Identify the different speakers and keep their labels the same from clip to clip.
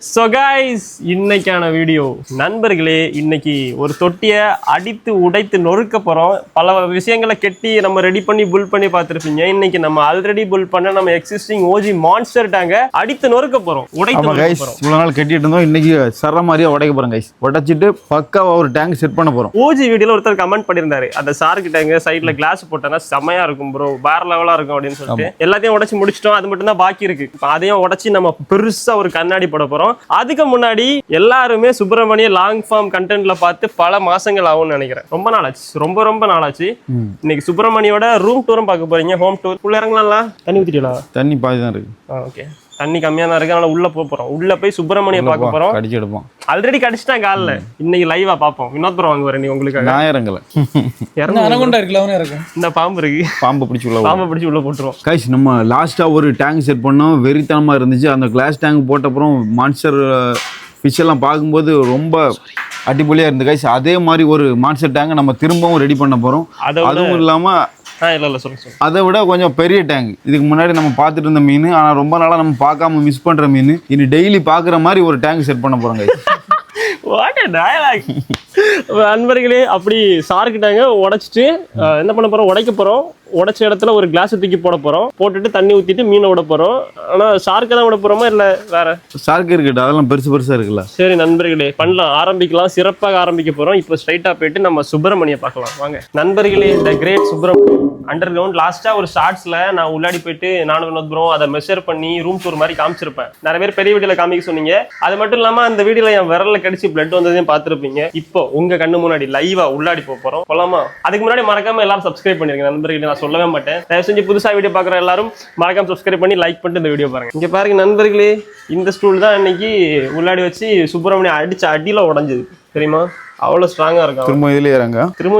Speaker 1: So guys, இன்னைக்கான video நண்பர்களே, இன்னைக்கு ஒரு தொட்டியை அடித்து உடைத்து நொறுக்க போறோம். பல விஷயங்களை கெட்டி நம்ம ரெடி பண்ணி புல் பண்ணி பார்த்துருப்பீங்க. இன்னைக்கு நம்ம ஆல்ரெடி புல் பண்ண நம்ம எக்ஸிஸ்டிங் ஓஜி மான்ஸ்டர் டேங்க அடித்து நொறுக்க போறோம், உடைத்து நொறுக்க போறோம்.
Speaker 2: இவ்வளவு நாள் கட்டிட்டு இருந்தோம், இன்னைக்கு சர மாதிரியா உடைக்க போறோம் கைஸ். உடைச்சிட்டு பக்காவா ஒரு டேங்க் செட் பண்ண போறோம்.
Speaker 1: ஓஜி வீடியோல ஒருத்தர் கமெண்ட் பண்ணியிருந்தாரு, அந்த சார்க்கு டேங்க் சைட்ல கிளாஸ் போட்டா செமையா இருக்கும் ப்ரோ, வேற லெவலா இருக்கும் அப்படின்னு சொல்லிட்டு எல்லாத்தையும் உடைச்சு முடிச்சிட்டோம். அது மட்டும் தான் பாக்கி இருக்கு. அதையும் உடைச்சு நம்ம பெருசா ஒரு கண்ணாடி போட போறோம். அதுக்கு முன்னாடி எல்லாருமே சுப்பிரமணிய லாங் ஃபார்ம் கண்டென்ட்ல பார்த்து பல மாசங்கள் ஆகும்னு நினைக்கிறேன். ரொம்ப நாளாச்சு, ரொம்ப நாளாச்சு. இன்னைக்கு சுப்பிரமணியோட ரூம் டூரும் பார்க்க போறீங்க, ஹோம் டூர். உள்ள இறங்கலாம். தண்ணி ஊத்திட்டீங்களா?
Speaker 2: தண்ணி பாதி தான் இருக்கு.
Speaker 1: ஓகே, தண்ணி கம்மியா தான் இருக்கு. அதனால உள்ள போறோம். உள்ள போய் சுப்பிரமணிய பார்க்க போறோம்.
Speaker 2: கடிச்சு எடுப்போம்.
Speaker 1: ஆல்ரெடி கடிச்சிட்டாங்க காலில். இன்னைக்கு லைவா பாப்போம். வினோத் ப்ரோ வாங்க வரேன். நீ உங்களுக்கு
Speaker 2: நான் இறங்கல.
Speaker 3: அனகொண்டா இருக்குல, அவனே இறக்கும்.
Speaker 1: இந்த பாம்பு இருக்கு,
Speaker 2: பாம்பு பிடிச்சி
Speaker 1: உள்ள போட்டுருவோம்.
Speaker 2: கைஸ், நம்ம லாஸ்டா ஒரு டேங்க் செட் பண்ணோம். வெறித்தனமா இருந்துச்சு. அந்த கிளாஸ் டேங்க் போட்ட அப்புறம் மான்ஸ்டர் ஃபிஷ் எல்லாம் பார்க்கும்போது ரொம்ப அடிப்பொலியா இருந்து கைஸ். அதே மாதிரி ஒரு மான்ஸ்டர் டேங்க் நம்ம திரும்பவும் ரெடி பண்ண போறோம். அதுவும் இல்லாம அதை விட கொஞ்சம் பெரிய டேங்க். இதுக்கு முன்னாடி நம்ம பார்த்துட்டு இருந்த மீன், ஆனா ரொம்ப நாளா நம்ம பார்க்காம மிஸ் பண்ற மீன், இனி டெய்லி பாக்குற மாதிரி ஒரு டேங்க் செட் பண்ண போறோம் கைஸ்.
Speaker 1: நண்பர்களே, அப்படி சார்கிட்டாங்க உடைச்சிட்டு என்ன பண்ண போறோம், உடைக்க போறோம். உடைச்ச இடத்துல ஒரு கிளாஸ் தூக்கி போட போறோம். போட்டுட்டு தண்ணி ஊத்திட்டு மீனை விட போறோம். ஆனா ஷார்க்கை தான் விட போறோமா இல்ல வேற?
Speaker 2: ஷார்க் இருக்கட்டும், அதெல்லாம் பெருசா இருக்குல்ல.
Speaker 1: சரி நண்பர்களே, பண்ணலாம், ஆரம்பிக்கலாம். சிறப்பாக ஆரம்பிக்க போறோம். இப்போ ஸ்ட்ரைட்டா போயிட்டு நம்ம சுப்பிரமணிய பார்க்கலாம் வாங்க. நண்பர்களே, the great Subramaniam underground. லாஸ்டா ஒரு ஷார்ட்ஸ்ல நான் உள்ளாடி போயிட்டு நானும் வினோத் ப்ரோ அதை மெஷர் பண்ணி ரூம் டூர் மாதிரி காமிச்சிருப்பேன். நிறைய பேர் பெரிய வீடியோல காமிக்க சொன்னீங்க. அது மட்டும் இல்லாம அந்த வீடியோல என் விரல்ல கடிச்சு பிளட் வந்ததையும் பார்த்துருப்பீங்க. இப்போ உங்க கண்ணு முன்னாடி லைவா உள்ளாடி போறோம். போலாமா? அதுக்கு முன்னாடி மறக்காம எல்லாரும் சப்ஸ்கிரைப் பண்ணிருங்க நண்பர்களே. நான் சொல்லவே மாட்டேன். தயவு செஞ்சு புதுசா வீடியோ பாக்குற எல்லாரும் மறக்காம சப்ஸ்கிரைப் பண்ணி லைக் பண்ணிட்டு இந்த வீடியோ பாருங்க. இங்க பாருங்க நண்பர்களே, இந்த ஸ்டூல் தான் இன்னைக்கு உள்ளாடி வச்சு சுப்பிரமணியம் அடிச்ச அடியில உடஞ்சது தெரியுமா? அவ்வளவு ஸ்ட்ராங்கா இருக்கும்.
Speaker 2: திரும்ப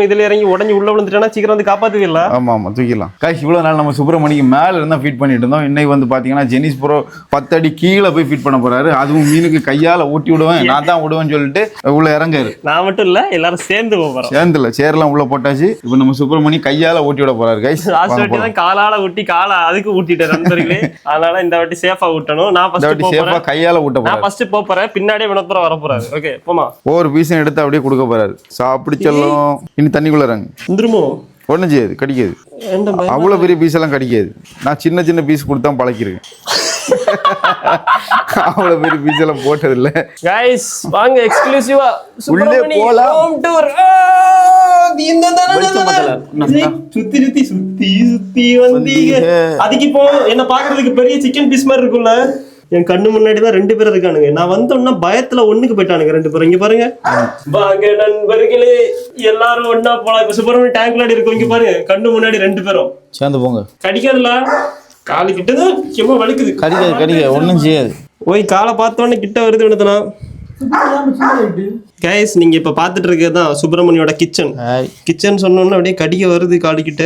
Speaker 2: இதுல இறங்கி
Speaker 1: உடஞ்சி உள்ள விழுந்துட்டா சீக்கிரம் வந்து காப்பாத்துவீங்களா?
Speaker 2: ஆமா தூக்கிடலாம். கைஸ், இவ்வளவு நாள் நம்ம சுப்பிரமணிக்கு மேல இருந்தா ஃபீட் பண்ணிட்டு இருந்தோம். இன்னைக்கு வந்து பாத்தீங்கன்னா ஜெனிஸ் ப்ரோ 10 அடி கீழே போய் ஃபீட் பண்ண போறாரு. அதுவும் மீனுக்கு கையால ஊட்டி விடுவேன், நான் தான் விடுவேன்னு சொல்லிட்டு உள்ள இறங்காரு.
Speaker 1: நான் மட்டும் இல்ல, எல்லாரும் சேர்ந்து போறோம்.
Speaker 2: சேர்ந்துல சேர்லாம் உள்ள போட்டாச்சு. இப்ப நம்ம சுப்பிரமணி கையால ஊட்டி விட போறாரு. கைஸ்,
Speaker 1: லாஸ்ட் வாட்டி தான் காலால ஊட்டி அதுக்கு ஊட்டிட்டேன் நண்பர்களே. அதனால இந்த வாட்டி சேஃபா ஊட்டணும். நான்
Speaker 2: சேஃபா கையால ஊட்ட போறேன்.
Speaker 1: நான் ஃபர்ஸ்ட் போறேன், பின்னாடியே வினோத் ப்ரோ வர போறாரு. ஓகே போமா.
Speaker 2: ஒவ்வொரு பீஸும் எடுத்து அப்படியே கொடுக்க போறாரு. அப்படி செல்லும். இனி தண்ணிக்குள்ள இறங்கு. ஒன்றும் செய்யாது, கடிக்காது. அவ்வளோ பெரிய பீஸ் எல்லாம் கடிக்காது. நான் சின்ன பீஸ் கொடுத்தா பழக்கிருக்கேன். அவ்வளோ பெரிய பீஸ் எல்லாம் போட்டது இல்லை.
Speaker 1: கைஸ் வாங்க, எக்ஸ்க்ளூசிவா
Speaker 2: உள்ளே போலாம்.
Speaker 1: Home tour. சுத்தி வந்தீங்க. அதுக்கு இப்போ என்ன பாக்குறதுக்கு பெரிய சிக்கன் பீஸ் மாதிரி இருக்கும்ல. என் கண்ணு முன்னாடி தான் 2 பேர் இருக்கானுங்க. நான் வந்தோம்னா பயத்துல ஒண்ணுக்கு போயிட்டானுங்க 2 பேரும். இங்க பாருங்க. வாங்க நண்பர்களே, எல்லாரும் ஒன்னா போலாம். இப்ப சுப்பிரமணிய டேங்க்ல இருக்கும். இங்க பாருங்க, கண்ணு முன்னாடி 2 பேரும் சேர்ந்து போங்க. கடிக்காதுல, காலு கிட்டதான் சும்மா வலிக்குது.
Speaker 2: கடிக்காது, ஒண்ணும் செய்யாது.
Speaker 1: ஓய், காலை பார்த்தோன்னே கிட்ட வருது வினத்தனா. கைஸ், நீங்க இப்ப பாத்துட்டு இருக்கதான் சுப்பிரமணியோட கிச்சன் சொன்னோன்னு அப்படியே கடிக்க வருது காலு கிட்ட.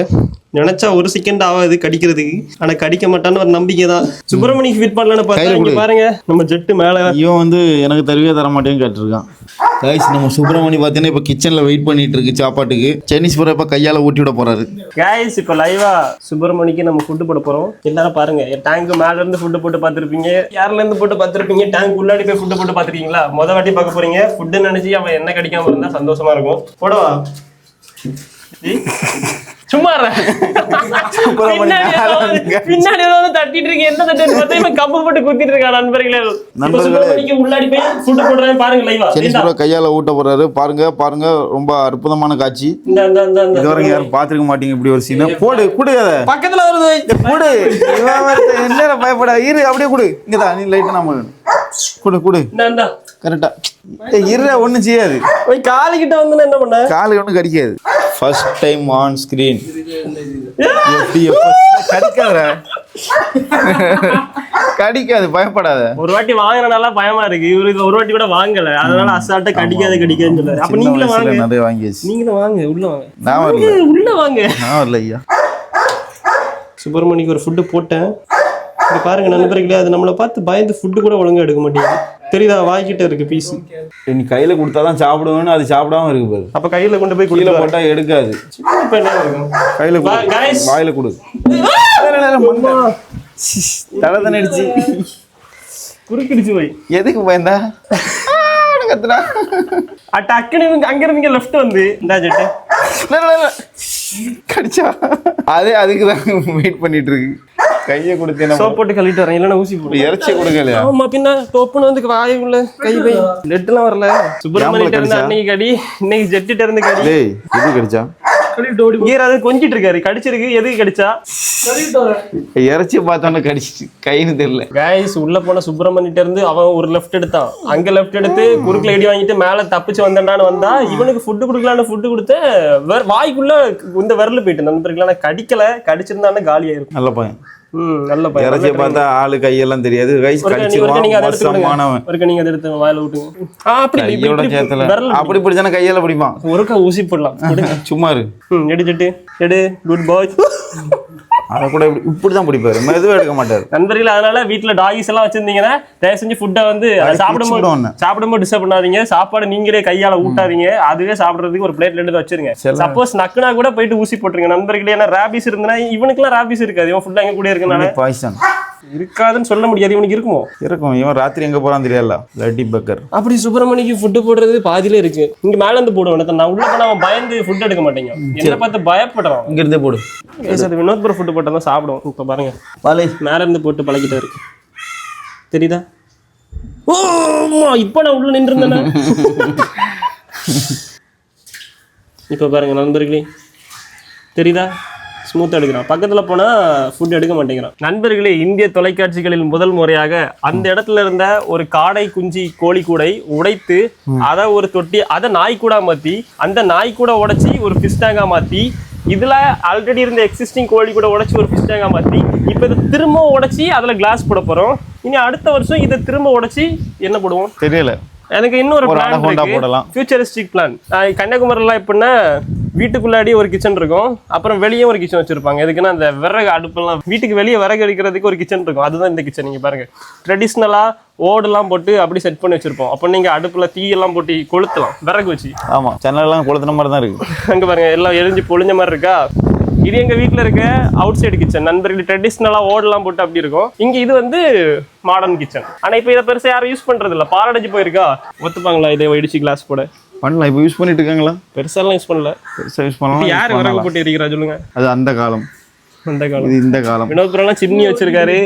Speaker 1: நினைச்சா ஒரு செகண்ட் ஆகாது கடிக்கிறதுக்கு, ஆனா கடிக்க மாட்டான்னு ஒரு நம்பிக்கை தான். சுப்பிரமணிக்கு ஃபிட் பண்ணலான்னு பார்த்தா பாருங்க, நம்ம ஜெட்டு மேல
Speaker 2: இவன் வந்து எனக்கு தர மாட்டேன்னு கேட்டிருக்கான். கைஸ், நம்ம சுப்பிரமணி பார்த்தீங்கன்னா இப்ப கிச்சன்ல வெயிட் பண்ணிட்டு இருக்கு சாப்பாட்டுக்கு. சைனீஸ் பூரா இப்ப கையால ஊட்டி விட போறாரு.
Speaker 1: கைஸ், இப்ப லைவா சுப்பிரமணிக்கு நம்ம ஃபுட்டு போட போறோம். எல்லாரும் பாருங்க, டேங்க் மேல இருந்து ஃபுட்டு போட்டு பாத்துருப்பீங்க, யார்ல இருந்து போட்டு பாத்துருப்பீங்க, டேங்க் உள்ளாடி போய் ஃபுட்டு போட்டு பாத்துருக்கீங்களா? முத வாட்டி பார்க்க போறீங்க. ஃபுட்டு நினைச்சு அவன் என்ன கடிக்காம இருந்தா சந்தோஷமா இருக்கும். போடவா சும்மா பின்னாடி தட்டிட்டு இருக்கு. என்ன தட்டு கம்பு போட்டு குத்திட்டு இருக்கா நண்பர்களே. உள்ளாடி போய் ஃபுட் போடுறேன் பாருங்க லைவா.
Speaker 2: கையால ஊட்ட போறாரு. பாருங்க ரொம்ப அற்புதமான காட்சி. இதுவரைக்கும் யாரும் பாத்துருக்க மாட்டீங்க இப்படி ஒரு சீன். போடு பக்கத்துல வருது. போடு, என்ன பயப்பட இரு, அப்படியே கொடு. இங்கதான் நீ லைட்டா நம்ம கொடு கரெக்டா இரு. ஒண்ணும் செய்யாது.
Speaker 1: காலு கிட்ட வந்து என்ன பண்ண,
Speaker 2: காலு ஒண்ணும் கடிக்காது. First time on screen. கடிக்காது, பயப்படாத.
Speaker 1: ஒரு வாட்டி வாங்கினால பயமா இருக்கு. இவருக்கு ஒரு வாட்டி கூட வாங்கல, அதனால அசால்ட்டா கடிக்காதுன்னு சொல்றாரு. அப்ப நீங்களும் வாங்க, நீங்களும் வாங்க, உள்ள வாங்க. நான் வரல, உள்ள வாங்க.
Speaker 2: நான் வரல ஐயா.
Speaker 1: சுப்பிரமணிக்கு ஒரு ஃபுட்டு போட்டேன். பாருங்க நண்பர்களே, அது நம்மளை பார்த்து பயந்து ஃபுட்டு கூட ஒழுங்கா எடுக்க மாட்டேங்குது. தெரியுதா, வாய்க்கிட்ட இருக்கு பீஸ்.
Speaker 2: நீ கையில கொடுத்தாதான் சாப்பிடுவேன்னு அது சாப்பிடாம இருக்கு பாரு.
Speaker 1: அப்ப கையில கொண்டு போய்
Speaker 2: கீழே போட்டா எடுக்காது. கையில வாயில கொடு. தலை தானே அடிச்சு
Speaker 1: குறுக்கிடுச்சு போய்
Speaker 2: எதுக்கு பயந்தா கத்துனா
Speaker 1: டக்குனு அங்க இருந்தீங்க லெஃப்ட் வந்து இந்த ஜெட்டு
Speaker 2: கடிச்சா அதே அதுக்கு தான் வெயிட் பண்ணிட்டு இருக்கு. கையை கொடுத்து
Speaker 1: சோப் போட்டு கழுவிட்டு வரேன், இல்லைன்னா ஊசி போடு.
Speaker 2: இறைச்சி கொடுக்கலையா?
Speaker 1: ஆமா, பின்ன டோப்புன்னு வந்து வாயுக்குள்ள கை போய் லெட் எல்லாம் வரல. சுப்பிரமணியிட்ட இருந்து அன்னைக்கு கடி, இன்னைக்கு ஜெட்டிட்ட இருந்து கடி.
Speaker 2: டேய் எது கடிச்சா?
Speaker 1: ஈராது கொஞ்சிட்டு இருக்காரு, கடிச்சிருக்கு. எதுக்கு கடிச்சா?
Speaker 2: இறைச்சி பார்த்தோன்னு கடிச்சிச்சு, கைன்னு தெரியல.
Speaker 1: கைஸ் உள்ள போன சுப்பிரமணியிட்ட இருந்து அவன் ஒரு லெஃப்ட் எடுத்தான். அங்க லெஃப்ட் எடுத்து குறுக்குல இடி வாங்கிட்டு மேல தப்பிச்சு வந்தான்னு வந்தா, இவனுக்கு ஃபுட்டு கொடுக்கலான்னு ஃபுட்டு கொடுத்து வாய்க்குள்ள இந்த விரல் போயிட்டு நண்பர்களான கடிக்கல. கடிச்சிருந்தானே காலி ஆயிருக்கும்.
Speaker 2: நல்ல பையன்.
Speaker 1: நல்ல பையன்.
Speaker 2: இறைச்சியை பார்த்தா ஆளு கையெல்லாம் தெரியாது. கைஸ் கடிச்சிருவான். மோசமானவன்.
Speaker 1: நீங்க அதை எடுத்து வாயில விட்டுங்க.
Speaker 2: கையோட சேர்த்துல அப்படி பிடிச்சானா கையால பிடிப்பான்.
Speaker 1: ஒருக்கா ஊசி போடலாம்.
Speaker 2: சும்மா இரு.
Speaker 1: எடு ஜெட்டு எடு. குட் பாய்.
Speaker 2: அதை கூட இப்படிதான் பிடிப்பாரு, மெதுவா எடுக்க மாட்டாரு.
Speaker 1: நண்பர்கள், அதனால வீட்டுல டாகிஸ் எல்லாம் வச்சிருந்தீங்கன்னா தயவு செஞ்சு ஃபுட்டை வந்து சாப்பிடும்போது டிஸ்டர்ப் பண்ணாதீங்க. சாப்பாடு நீங்களே கையால ஊட்டாதீங்க. அதுவே சாப்பிடுறதுக்கு ஒரு பிளேட்ல எடுத்து வச்சிருங்க. சப்போஸ் நக்குனா கூட போயிட்டு ஊசி போட்டுருங்க நண்பர்களே. ஏன்னா ரேபிஸ் இருந்தா இவனுக்கு எல்லாம் ரேபிஸ் இருக்காது. இவன் ஃபுட்டா எங்க கூட இருக்கனால
Speaker 2: பாய்சன்
Speaker 1: இருக்காதுன்னு சொல்ல முடியாது. இவனுக்கு இருக்குமோ?
Speaker 2: இருக்கும். இவன் ராத்திரி எங்க போறான்னு தெரியல. லட்டி பக்கர்.
Speaker 1: அப்படி சுப்பிரமணிக்கு ஃபுட்டு போடுறது பாதியில இருக்கு. இங்க மேல இருந்து போடுவேன். நான் உள்ள போனா அவன் பயந்து ஃபுட் எடுக்க மாட்டேங்க. என்ன பார்த்து பயப்படுறான்.
Speaker 2: இங்க இருந்தே போடு.
Speaker 1: வினோத் ப்ரோ ஃபுட்டு போட்டா தான் சாப்பிடும். இப்ப பாருங்க, மேல இருந்து போட்டு பழகிட்டாரு. தெரியுதா? ஓ இப்ப நான் உள்ள நின்று இருந்தேன். இப்ப பாருங்க நண்பர்களே, தெரியுதா? ஸ்மூத்தா எடுக்கிறான். பக்கத்துல போனா ஃபுட் எடுக்க மாட்டேங்கிறான். நண்பர்களே, இந்திய தொலைக்காட்சிகளில் முதல் முறையாக அந்த இடத்துல இருந்த ஒரு காடை குஞ்சு கோழி கூடை உடைத்து அதை ஒரு தொட்டி, அதை நாய்க்கூடா மாத்தி, அந்த நாய்க்கூட உடைச்சி ஒரு ஃபிஷ் டேங்கா மாத்தி, இதுல ஆல்ரெடி இருந்த எக்ஸிஸ்டிங் கோழி கூட உடைச்சி ஒரு ஃபிஷ் டேங்கா மாத்தி, இப்போ இதை திரும்ப உடைச்சி அதுல கிளாஸ் போட போறோம். இனி அடுத்த வருஷம் இதை திரும்ப உடைச்சி என்ன போடுவோம்
Speaker 2: தெரியல.
Speaker 1: எனக்கு இன்னொரு பிளான்
Speaker 2: போடலாம்.
Speaker 1: Futuristic plan. கன்னியாகுமரிலாம் எப்படின்னா வீட்டுக்குள்ளாடி ஒரு கிச்சன் இருக்கும், அப்புறம் வெளியே ஒரு கிச்சன் வச்சிருப்பாங்க. எதுக்குன்னா அந்த விறகு அடுப்பெல்லாம் வீட்டுக்கு வெளியே விறகு அடிக்கிறதுக்கு ஒரு கிச்சன் இருக்கும். அதுதான் இந்த கிச்சன். நீங்க பாருங்க, ட்ரெடிஷ்னலா ஓடெல்லாம் போட்டு அப்படி செட் பண்ணி வச்சிருப்போம். அப்போ நீங்க அடுப்புல தீயெல்லாம் போட்டு கொளுத்தலாம் விறகு வச்சு.
Speaker 2: ஆமா, சென்னல்லாம் கொளுத்துன மாதிரி தான் இருக்கு.
Speaker 1: அங்க பாருங்க, எல்லாம் எரிஞ்சு பொழிஞ்ச மாதிரி இருக்கா. இது எங்க வீட்டுல இருக்க அவுட் சைடு கிச்சன் நண்பர்கள். ட்ரெடிஷ்னலா ஓடெல்லாம் போட்டு அப்படி இருக்கும். இங்க இது வந்து மாடர்ன் கிச்சன். ஆனா இப்ப இதை பெருசா யாரும் யூஸ் பண்றது இல்ல. பாரடைஞ்சு போயிருக்கா. ஒத்துப்பாங்களா இதை இடிச்சு கிளாஸ் போட?
Speaker 2: பண்ணலாம். இப்போ யூஸ் பண்ணிட்டு இருக்காங்களா?
Speaker 1: பெருசாலாம் யூஸ் பண்ணல.
Speaker 2: பெருசா யூஸ் பண்ணலாம்.
Speaker 1: யாரு விறகு போட்டு இருக்கிறா சொல்லுங்க?
Speaker 2: அது அந்த காலம்.
Speaker 1: அந்த காலம்.
Speaker 2: இது இந்த காலம்.
Speaker 1: வினோத் ப்ரோலாம் சிம்னி வச்சிருக்காரு.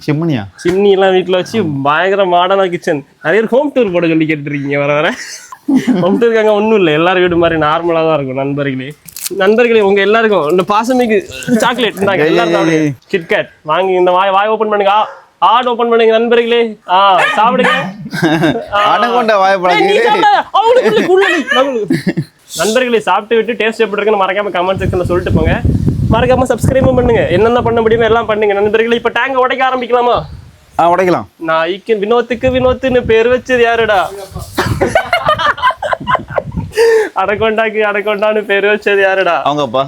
Speaker 2: சிம்னியா?
Speaker 1: சிம்னி எல்லாம் வீட்டுல வச்சு பயங்கர மாடர்னா கிச்சன். நிறைய ஹோம் டூர் போட சொல்லி கேட்டுருக்கீங்க. வர வர ஹோம் டூருக்காங்க ஒன்றும் இல்லை. எல்லாரும் வீடு மாதிரி நார்மலா தான் இருக்கும். நண்பர்களே உங்க எல்லாருக்கும் இந்த பாசமிக்கு சாக்லேட் எல்லாரும் கிட்கேட் வாங்கி இந்த வாய் ஓபன் பண்ணுங்க. ஆட் ஓபன் பண்ணுங்க நண்பர்களே. சாப்பிடுங்க. நண்பர்களே, சாப்பிட்டு விட்டு டேஸ்ட் எப்படி இருக்குன்னு மறக்காம கமெண்ட் செக்ஷன்ல சொல்லிட்டு போங்க. மறக்காம சப்ஸ்கிரைபும் பண்ணுங்க. என்னென்ன பண்ண முடியுமோ எல்லாம் பண்ணுங்க நண்பர்களே. இப்ப டேங்க உடைக்க ஆரம்பிக்கலாமா?
Speaker 2: உடைக்கலாம்.
Speaker 1: நான் வினோத்துன்னு பேர் வச்சது யாருடா? அடக்கொண்டான்னு பேர் வச்சது யாருடா?
Speaker 2: அவங்க அப்பா.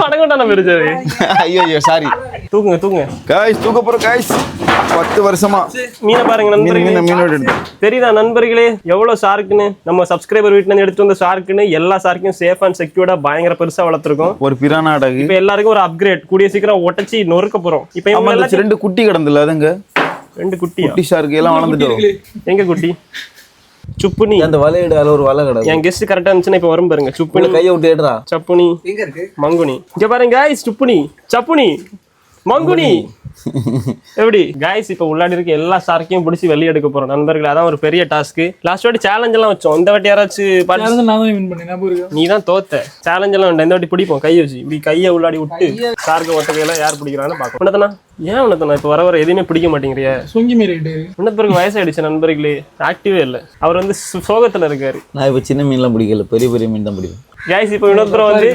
Speaker 1: அடக்கொண்டான பேர் வச்சது.
Speaker 2: ஐயோ சாரி.
Speaker 1: தூக்குங்க
Speaker 2: गाइस தூக்க போறோம் गाइस. 10 வருஷமா
Speaker 1: மீனை பாருங்க நண்பர்களே. தெரியுதா நண்பர்களே எவ்வளவு ஷார்க்குன்னு? நம்ம சப்ஸ்கிரைபர் வீட்டுல இருந்து எடுத்து வந்த ஷார்க்குன்னு எல்லா ஷார்க்கையும் சேஃப் அண்ட் செக்யூர்டா பயங்கர பெருசா வளர்த்துருக்கோம்.
Speaker 2: ஒரு பிரானா அடகு.
Speaker 1: இப்ப எல்லாருக்கும் ஒரு அப்கிரேட் கூடிய சீக்கிரம் உடைச்சி நொறுக்க போறோம். இப்ப இவங்க எல்லாம்
Speaker 2: 2 குட்டி கிடந்துல. அதுங்க
Speaker 1: 2 குட்டி
Speaker 2: ஷார்க்கு எல்லாம் வளர்ந்துட்டோம்.
Speaker 1: எங்க குட்டி? சுப்புனி.
Speaker 4: அந்த வலையிட ஒரு வலை கிடக்கு.
Speaker 1: என் கெஸ்ட் கரெக்டா இருந்துச்சுன்னா இப்ப வரும் பாருங்க. சுப்புனி
Speaker 4: கையை விட்டு ஏடுறா.
Speaker 1: சப்புனி எங்க இருக்கு? மங்குனி. இங்க பாருங்க गाइस, சுப்புனி, சப்புனி, மங்குனி. எப்படி गाइस? இப்ப உள்ளாடி இருக்க எல்லா ஷார்க்கையும் பிடிச்சி வெளிய எடுக்க போறோம் நண்பர்களே. அதான் ஒரு பெரிய டாஸ்க். லாஸ்ட் வாட்டி சேலஞ்ச் எல்லாம் வச்சோம். இந்த வாட்டி யாராச்சும் நீ தான் தோத்த. சேலஞ்ச் எல்லாம் வேண்டாம். இந்த வாட்டி பிடிப்போம். கையை வச்சு இப்படி கையை உள்ளாடி விட்டு ஷார்க்க ஒட்டகையில யார் பிடிக்கிறான்னு பாக்கணும். உன்னதானா? ஏன் உன்னதானா இப்ப வர எதுவுமே பிடிக்க மாட்டேங்கிறியா? உன்னது பிறகு வயசாயிடுச்சு நண்பர்களே. ஆக்டிவே இல்ல. அவர் வந்து சோகத்துல இருக்காரு.
Speaker 4: நான் இப்ப சின்ன மீன்லாம் பிடிக்கல, பெரிய மீன் தான் பிடிக்கும்.
Speaker 1: गाइस இப்போ வினோத் ப்ரோ வந்து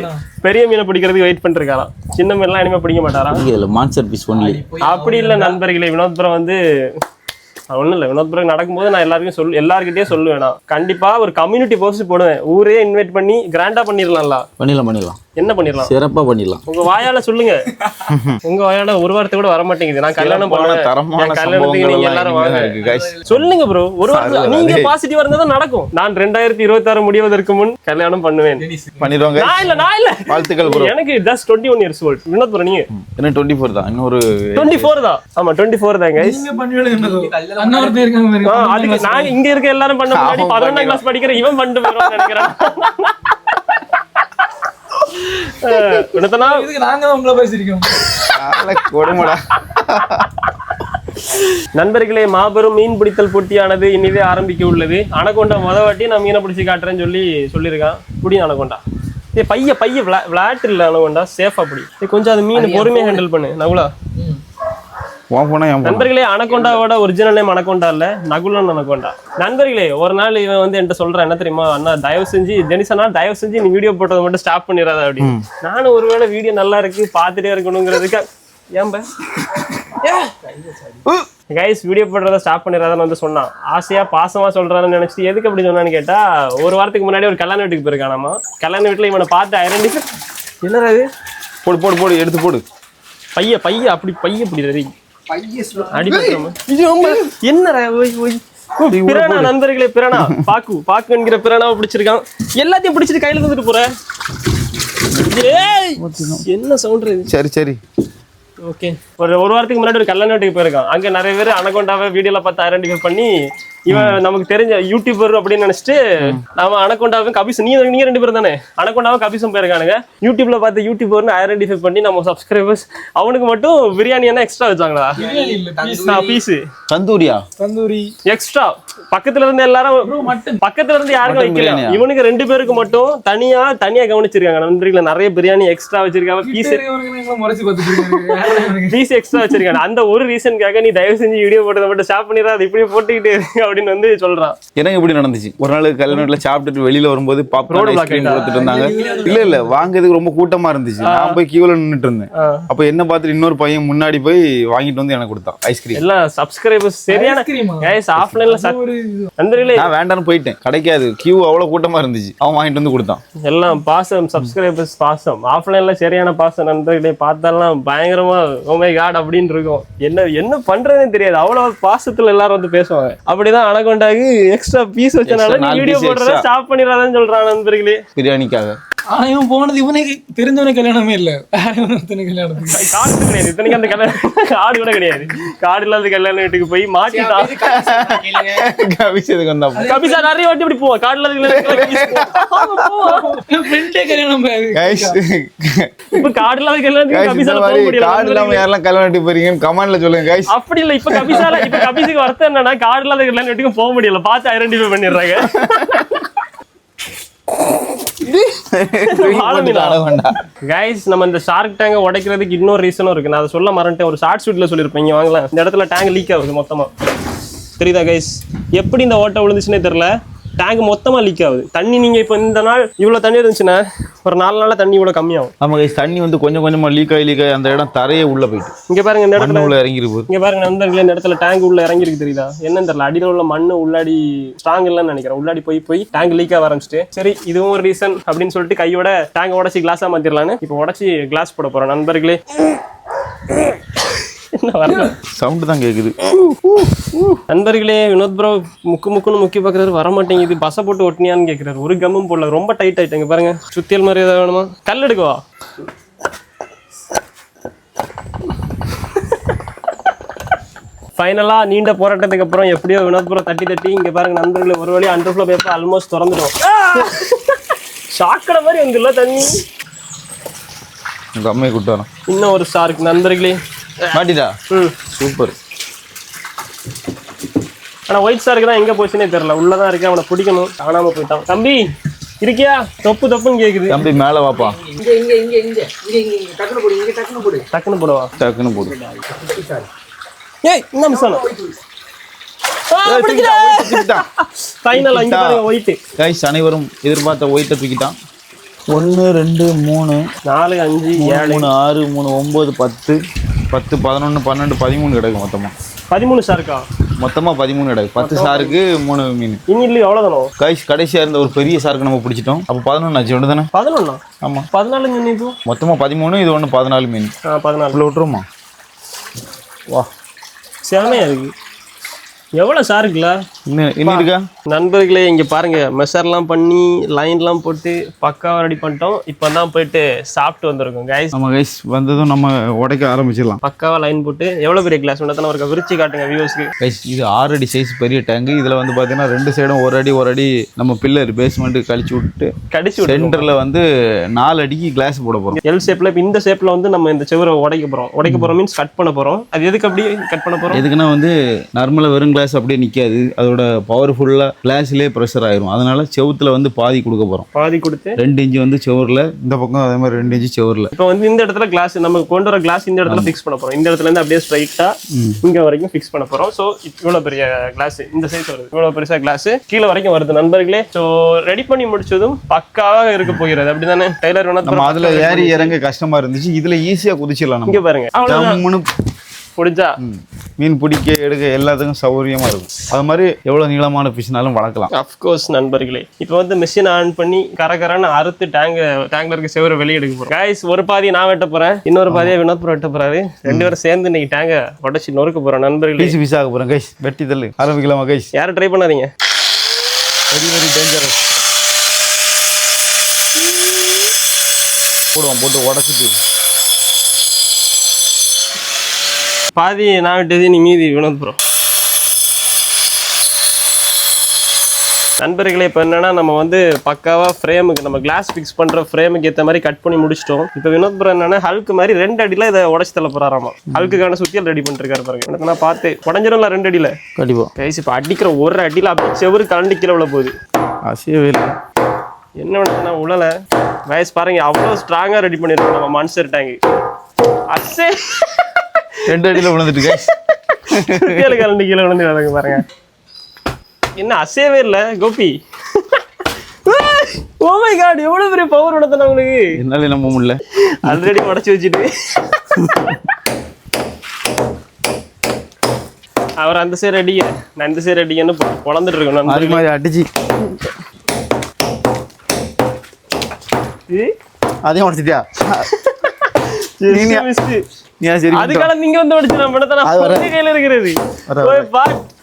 Speaker 1: பெரிய மீனை பிடிக்கிறதுக்கு வெயிட் பண்ணிருக்காராம். சின்ன மீன்லாம் இனிமே பிடிக்க மாட்டாராம்.
Speaker 4: இல்ல மான்ஸ்டர் பீஸ் ஒன்லி.
Speaker 1: அப்படி இல்ல நண்பர்களே. வினோத் ப்ரோ வந்து ஒன்றும் இல்லை. வினோத் ப்ரோ நடக்கும்போது நான் எல்லாருக்கிட்டே சொல்லுவேன். நான் கண்டிப்பா ஒரு கம்யூனிட்டி போஸ்ட் போடுவேன். ஊரே இன்வைட் பண்ணி கிராண்டா பண்ணிடலாம்ல.
Speaker 4: பண்ணிடலாம்.
Speaker 1: என்ன பண்ணிடலாம்?
Speaker 4: சிறப்பா பண்ணிடலாம்.
Speaker 1: உங்க வாயால சொல்லுங்க. உங்க வாயால ஒரு வார்த்தை கூட வர மாட்டேங்குது. நான் கல்யாணம் பண்ண
Speaker 2: தரமான
Speaker 1: கல்யாணத்துக்கு நீங்க எல்லாரும் வாங்க. சொல்லுங்க ப்ரோ. ஒரு வார்த்தை நீங்க பாசிட்டிவா இருந்தா தான் நடக்கும். நான் 2026 முடிவதற்கு முன் கல்யாணம் பண்ணுவேன்.
Speaker 2: பண்ணிடுவாங்க.
Speaker 1: நான் இல்ல.
Speaker 2: வாழ்த்துக்கள் ப்ரோ.
Speaker 1: எனக்கு just 21 years old. Vinod bro நீங்க
Speaker 2: என்ன 24 தான். இன்னொரு
Speaker 1: 24 தான். ஆமா 24 தான் guys.
Speaker 3: நீங்க பண்ணிடுங்க என்னதோ அண்ணா ஒருத்தர் இருக்காங்க பாருங்க.
Speaker 1: அதுக்கு நான் இங்க இருக்க எல்லாரும் பண்ண முன்னாடி 11ஆம் கிளாஸ் படிக்கிற இவன் பண்ணிட்டு போறோம்னு நினைக்கிறேன்.
Speaker 3: இதுக்கு நாங்க தான் உங்களை பேசிருக்கோம்.
Speaker 2: கொடுமடா.
Speaker 1: நண்பர்களே, மாபெரும் மீன் பிடித்தல் போட்டியானது இனிதே ஆரம்பிக்க உள்ளது. அனகொண்டா வாட்டி நான் மீனை பிடிச்சி காட்டுறேன்னு சொல்லியிருக்கான். புடி அனகொண்டா. பைய விளையாட்டு இல்ல அனகொண்டா, சேஃபா பிடி. கொஞ்சம் அது மீன் பொறுமையா ஹேண்டில் பண்ணு நகுலா. நண்பர்களே, அனகொண்டாவோட ஒரிஜினல் நேம் அனகொண்டா இல்ல, நகுலன் அனகொண்டா. நண்பர்களே, ஒரு நாள் இவன் வந்து என்கிட்ட சொல்றான், என்ன தெரியுமா அண்ணா, தயவு செஞ்சு டெனிசனா தயவு செஞ்சு நீ வீடியோ போட்டதை மட்டும் ஸ்டாப் பண்ணிடாத அப்படின்னு. நானும் ஒருவேளை வீடியோ நல்லா இருக்கு பாத்துட்டே இருக்கணுங்கிறதுக்கு ஏன்ப கைஸ் வீடியோ போடுறத ஸ்டாப் பண்ணிடாதான்னு வந்து சொன்னான். ஆசையா பாசமா சொல்றான்னு நினைச்சிட்டு எதுக்கு அப்படி சொன்னான்னு கேட்டா, ஒரு வாரத்துக்கு முன்னாடி ஒரு கல்யாண வீட்டுக்கு போயிருக்கானாமா. கல்யாண வீட்டுல இவனை பார்த்து ஐடென்டிஃபை என்னடா இது,
Speaker 2: போடு போடு போடு எடுத்து போடு.
Speaker 1: பைய அப்படி என்னடா பிரானா. நண்பர்களே, பிரானா பாக்கு என்கிற பிரானாவை பிடிச்சிருக்கான். எல்லாத்தையும் பிடிச்சிட்டு கையில தந்துட்டு போற. என்ன சவுண்ட்?
Speaker 2: சரி
Speaker 1: ஓகே. ஒரு வாரத்துக்கு முன்னாடி ஒரு கல்யாண வீட்டுக்கு போயிருக்கான். அங்க நிறைய பேர் அனகொண்டாவை வீடியோல பார்த்து ஐடென்டிஃபை பண்ணி இவன் நமக்கு தெரிஞ்ச யூடியூபர் அப்படின்னு நினைச்சிட்டு நாம அனகொண்டாவும் கபிசும் நீங்க 2 பேரும் தானே அனகொண்டாவும் கபிசும் போயிருக்கானுங்க. யூடியூப்ல பார்த்து யூடியூபர்னு ஐடென்டிஃபை பண்ணி நம்ம சப்ஸ்கிரைபர்ஸ் அவனுக்கு மட்டும் பிரியாணி என்ன எக்ஸ்ட்ரா வச்சாங்களா? Piece tandoori extra. பக்கத்துல இருந்து எல்லாரும் பக்கத்துல இருந்து யாருக்கும் வைக்கல. இவனுக்கு 2 பேருக்கு மட்டும் தனியா கவனிச்சிருக்காங்க. நண்பர்கள நிறைய பிரியாணி எக்ஸ்ட்ரா வச்சிருக்காங்க. பீஸ் எக்ஸ்ட்ரா வச்சிருக்காங்க. அந்த ஒரு ரீசனுக்காக நீ தயவு செஞ்சு வீடியோ போட்டதை மட்டும் ஸ்டாப் பண்ணிடுற, அது இப்படியே போட்டுக்கிட்டே அப்படின்னு வந்து சொல்றான்.
Speaker 2: எனக்கு இப்படி நடந்துச்சு. ஒரு நாள் கல்யாண வீட்டுல சாப்பிட்டுட்டு வெளியில வரும்போது பாப்கார்ன் ஐஸ்கிரீம் கொடுத்துட்டு இருந்தாங்க. இல்ல வாங்குறதுக்கு ரொம்ப கூட்டமா இருந்துச்சு. நான் போய் கியூல நின்னுட்டு இருந்தேன். அப்ப என்ன பார்த்துட்டு இன்னொரு பையன் முன்னாடி போய் வாங்கிட்டு வந்து எனக்கு கொடுத்தான் ஐஸ்கிரீம்.
Speaker 1: எல்லாம் சப்ஸ்கிரைபர்ஸ் சரியான கைஸ் ஆஃப்லைன்ல நண்பர்களே
Speaker 2: நான் வேண்டாம்னு போயிட்டேன். கிடைக்காது, கியூ அவ்வளவு கூட்டமா இருந்துச்சு. அவன் வாங்கிட்டு வந்து கொடுத்தான்.
Speaker 1: எல்லாம் பாசம், சப்ஸ்கிரைபர்ஸ் பாசம். ஆஃப்லைன்ல சரியான பாசம். நண்பர்களே பார்த்தாலாம் பயங்கரமா ஓ மை காட் அப்படின்னு இருக்கும். என்ன பண்றதுன்னு தெரியாது. அவ்வளவு பாசத்துல எல்லாரும் வந்து பேசுவாங்க. அப்படிதான் அனகொண்டாக்கு எக்ஸ்ட்ரா பீஸ் வச்சனால நீ வீடியோ போடுறத ஸ்டாப் பண்ணிடாதன்னு சொல்றான். நண்பர்களே
Speaker 2: பிரியாணிக்காக
Speaker 3: இவன் போனது இவனுக்கு தெரிஞ்சவன கல்யாணமே இல்ல, கல்யாணத்துக்கு
Speaker 1: கார்டு கிடையாது. இத்தனைக்கு அந்த கல்யாணம் கார்டு கூட கிடையாது. கார்டு இல்லாத கல்யாண வீட்டுக்கு போய் மாட்டிட்டான். கபிசா நிறைய வாட்டி இப்படி போவான். கார்டு இல்லாத
Speaker 3: கல்யாணம்
Speaker 1: இப்ப கார்டு இல்லாத கல்யாணத்துக்கு கபிசால போக முடியல.
Speaker 2: கார்டு இல்லாம யாரெல்லாம் கல்யாண வீட்டுக்கு போறீங்கன்னு கமெண்ட்ல சொல்லுங்க கைஸ்.
Speaker 1: அப்படி இல்ல, இப்ப கபிசுக்கு வருத்தம் என்னன்னா கார்டு இல்லாத கல்யாண வீட்டுக்கு போக முடியல. பார்த்து ஐடென்டிஃபை பண்ணிடுறாங்க. கைஸ் நம்ம இந்த ஷார்க் டேங்க உடைக்கிறதுக்கு இன்னொரு ரீசனும் இருக்கு. நான் அதை சொல்ல மறந்துட்டேன். ஒரு ஷார்ட் ஷூட்ல சொல்லியிருப்பேன். இங்க வாங்கலாம். இந்த இடத்துல டேங்க் லீக் ஆகுது மொத்தமா. தெரியுதா கைஸ்? எப்படி இந்த ஓட்டை விழுந்துச்சுன்னே தெரியல. டேங்க் மொத்தமா லீக் ஆகுது. தண்ணி நீங்க இப்ப இந்த நாள் இவ்வளவு தண்ணி இருந்துச்சுன்னா ஒரு 4 நாள்ல தண்ணி இவ்வளவு கம்மியாகும்.
Speaker 2: ஆமா கைஸ், தண்ணி வந்து கொஞ்சம் கொஞ்சமா லீக் ஆகி அந்த இடம் தரையே உள்ள போயிட்டு.
Speaker 1: இங்க பாருங்க, இந்த இடத்துல
Speaker 2: உள்ள இறங்கிருக்கு.
Speaker 1: இங்க பாருங்க நண்பர்களே, இந்த இடத்துல டேங்க் உள்ள இறங்கி இருக்கு. தெரியுதா என்னன்னு தெரியல. அடியில உள்ள மண்ணு உள்ளாடி ஸ்ட்ராங் இல்லன்னு நினைக்கிறேன். உள்ளாடி போய் டேங்க் லீக் ஆக ஆரம்பிச்சிட்டு, சரி இதுவும் ஒரு ரீசன் அப்படின்னு சொல்லிட்டு கையோட டேங்க் உடச்சி கிளாஸா மாத்திரலான்னு இப்ப உடச்சி கிளாஸ் போட போறோம். நண்பர்களே
Speaker 2: சவுண்ட் தான் கேக்குது.
Speaker 1: நண்பர்களே, வினோத் ப்ரோ முக்குன்னு முக்கி பாக்குறாரு, வர மாட்டேங்குது. பச போட்டு ஒட்டினியான்னு கேக்குறாரு. ஒரு கம்மும் போடல, ரொம்ப டைட் ஆயிட்டாங்க. பாருங்க சுத்தியல் மாதிரி ஏதாவது வேணுமா? கல் எடுக்கவா? ஃபைனலா நீண்ட போராட்டத்துக்கு அப்புறம் எப்படியோ வினோத் ப்ரோ தட்டி இங்க பாருங்க நண்பர்களே, ஒரு வழி அண்டர் ஃப்ளோ பேப்பர் ஆல்மோஸ்ட் திறந்துடும். ஷாக்கட மாதிரி வந்துல தண்ணி.
Speaker 2: உங்க அம்மையை கூட்டு வரேன்.
Speaker 1: இன்னும் ஒரு ஷார்க் நண்பர்களே
Speaker 2: மாட்டிடா. சூப்பர்.
Speaker 1: ஆனா ஒயிட் ஷார்க் தான் எங்க போச்சுன்னே தெரியல. உள்ளதான் இருக்கு. அவனை பிடிக்கணும், காணாம போயிட்டான். தம்பி இருக்கியா? தொப்புன்னு கேக்குது.
Speaker 2: தம்பி மேல வாப்பா.
Speaker 1: டக்குன்னு போடுவா.
Speaker 2: டக்குன்னு போடு.
Speaker 1: ஏய் என்ன மிஸ் ஆனா? ஃபைனல் அங்க பாருங்க ஒயிட்.
Speaker 2: கைஸ் அனைவரும் எதிர்பார்த்த ஒயிட்டை தூக்கிட்டான். 1 2 3
Speaker 1: 4 5 7
Speaker 2: 3 6 3 9 10 10 11 12 13 கிடக்கு மொத்தமா.
Speaker 1: 13 ஷார்க்கா?
Speaker 2: மொத்தமா 13 கிடக்கு. 10 ஷாருக்கு 3 மீன்.
Speaker 1: இன்னில எவ்வளவுதானோ
Speaker 2: கைஸ் கடைசியா இருந்த ஒரு பெரிய ஷார்க்கு நம்ம பிடிச்சிட்டோம். அப்போ 11 ஆச்சு ஒன்று தானே?
Speaker 1: 11.
Speaker 2: ஆமா
Speaker 1: 14 சொன்னீங்க.
Speaker 2: மொத்தமா 13, இது ஒன்று 14 மீன்.
Speaker 1: 14
Speaker 2: உள்ள விட்டுருமா? வா
Speaker 1: செமையா இருக்கு. எவ்வளவு ஷார்க்குல
Speaker 2: இன்னும் இருக்கா?
Speaker 1: நண்பர்களே இங்க பாருங்க, மெஷர்லாம் பண்ணி லைன்லாம் போட்டு பக்காவா ரெடி பண்ணிட்டோம். இப்பதான் போயிட்டு சாப்பிட்டு வந்திருக்கோம் கைஸ்.
Speaker 2: நம்ம கைஸ் வந்ததும் நம்ம உடைக்க ஆரம்பிச்சிடலாம்.
Speaker 1: பக்காவா லைன் போட்டு எவ்வளவு பெரிய கிளாஸ் ஒன்றதான ஒரு விரிச்சு காட்டுங்க வியூஸ்க்கு.
Speaker 2: கைஸ் இது 6 அடி சைஸ் பெரிய டேங்க். இதுல வந்து பாத்தீங்கன்னா 2 சைடும் ஒரு அடி நம்ம பில்லர் பேஸ்மெண்ட் கழிச்சு விட்டு
Speaker 1: கடிச்சு
Speaker 2: சென்டர்ல வந்து 4 அடிக்கு கிளாஸ் போட போறோம்.
Speaker 1: எல் ஷேப்ல. இந்த ஷேப்ல வந்து நம்ம இந்த செவரை உடைக்க போறோம் மீன்ஸ் கட் பண்ண போறோம். அது எதுக்கு அப்படியே கட் பண்ண போறோம்?
Speaker 2: எதுக்குன்னா வந்து நார்மலா வெறும் கிளாஸ் அப்படியே நிக்காது, அதோட பவர்ஃபுல்லா கிளாஸ்லயே ப்ரெஷர் ஆயிரும். அதனால செவுத்துல வந்து பாதி கொடுக்க போறோம்.
Speaker 1: பாதி கொடுத்து
Speaker 2: 2 இன்ச் வந்து செவர்ல, இந்த பக்கம் அதே மாதிரி 2 இன்ச் செவர்ல.
Speaker 1: இப்போ வந்து இந்த இடத்துல கிளாஸ் நம்ம கொண்டு வர கிளாஸ் இந்த இடத்துல ஃபிக்ஸ் பண்ண போறோம். இந்த இடத்துல இருந்து அப்படியே ஸ்ட்ரைட்டா இங்க வரைக்கும் ஃபிக்ஸ் பண்ண போறோம். சோ இவ்வளவு பெரிய கிளாஸ் இந்த சைஸ் வருது, இவ்வளவு பெருசா கிளாஸ் கீழே வரைக்கும் வருது நண்பர்களே. சோ ரெடி பண்ணி முடிச்சதும் பக்காவாக இருக்க போகிறது. அப்படிதானே டெய்லர்?
Speaker 2: நம்ம அதுல ஏறி இறங்க கஷ்டமா இருந்துச்சு, இதுல ஈஸியா குதிச்சிடலாம்.
Speaker 1: இங்க பாருங்க, பிடிச்சா
Speaker 2: மீன் பிடிக்க எடுக்க எல்லாத்துக்கும் சௌகரியமா இருக்கும். அது மாதிரி எவ்வளவு நீளமான ஃபிஷ்னாலும் வளர்க்கலாம்.
Speaker 1: அஃப்கோர்ஸ் நண்பர்களே. இப்போ வந்து மிஷின் ஆன் பண்ணி கரகரன்னு அறுத்து டேங்க்ல இருக்க செவரை வெளியே எடுக்க போறோம் கைஸ். ஒரு பாதி நான் வெட்ட போறேன், இன்னொரு பாதியை வினோத் ப்ரோ வெட்ட போறாரு. 2 பேரும் சேர்ந்து இன்னைக்கு டேங்க உடச்சி நொறுக்க போறோம் நண்பர்களே.
Speaker 2: பீஸ் ஆக போறோம் கைஸ். வெட்டி தள்ளு ஆரம்பிக்கலாமா கைஸ்?
Speaker 1: யாரும் ட்ரை பண்ணாதீங்க,
Speaker 2: வெரி டேஞ்சரஸ். போடுவோம், போட்டு உடச்சிட்டு
Speaker 1: பாதி நான் விட்டது, நீ மீதி வினோத் ப்ரோ. நண்பர்களே இப்போ என்னன்னா நம்ம வந்து பக்காவா ஃப்ரேமுக்கு நம்ம கிளாஸ் ஃபிக்ஸ் பண்ற ஃப்ரேமுக்கு ஏற்ற மாதிரி கட் பண்ணி முடிச்சிட்டோம். இப்போ வினோத் ப்ரோ என்னன்னா ஹல்க் மாதிரி 2 அடியில இதை உடச்சு தள்ள போறாராமா. ஹல்க்குக்கான சுத்தியல் ரெடி பண்ணிருக்காரு பாருங்க. எனக்கு நான் பார்த்து உடஞ்சிடும்ல 2 அடியில
Speaker 2: கண்டிப்பா
Speaker 1: கைஸ். இப்போ அடிக்கிற ஒரு அடியில அப்படி செவரு கலண்டு கீழே உள்ள போகுது.
Speaker 2: அசையவே இல்லை.
Speaker 1: என்ன வேணும்னா உழல வயசு பாருங்க, அவ்வளோ ஸ்ட்ராங்கா ரெடி பண்ணிருக்கோம் நம்ம மான்ஸ்டர் டேங்க். அசே
Speaker 2: 2 அடியில விழுந்துட்டு கைஸ்.
Speaker 1: கலண்டு கீழே விழுந்து பாருங்க. என்ன அசையவே இல்லை கோபி. ஓ மை காட், எவ்வளவு பெரிய பவர் உடத்தன உங்களுக்கு.
Speaker 2: என்னால நம்ப முடியல.
Speaker 1: ஆல்ரெடி உடச்சு வச்சுட்டு அவர் அந்த சைடு அடிக்க, நான் இந்த சைடு அடிக்கன்னு பொழந்துட்டு இருக்கணும்.
Speaker 2: அது மாதிரி அடிச்சு அதையும் உடச்சிட்டியா?
Speaker 1: அதுக்காக நீங்க வந்து கையில இருக்கிறது.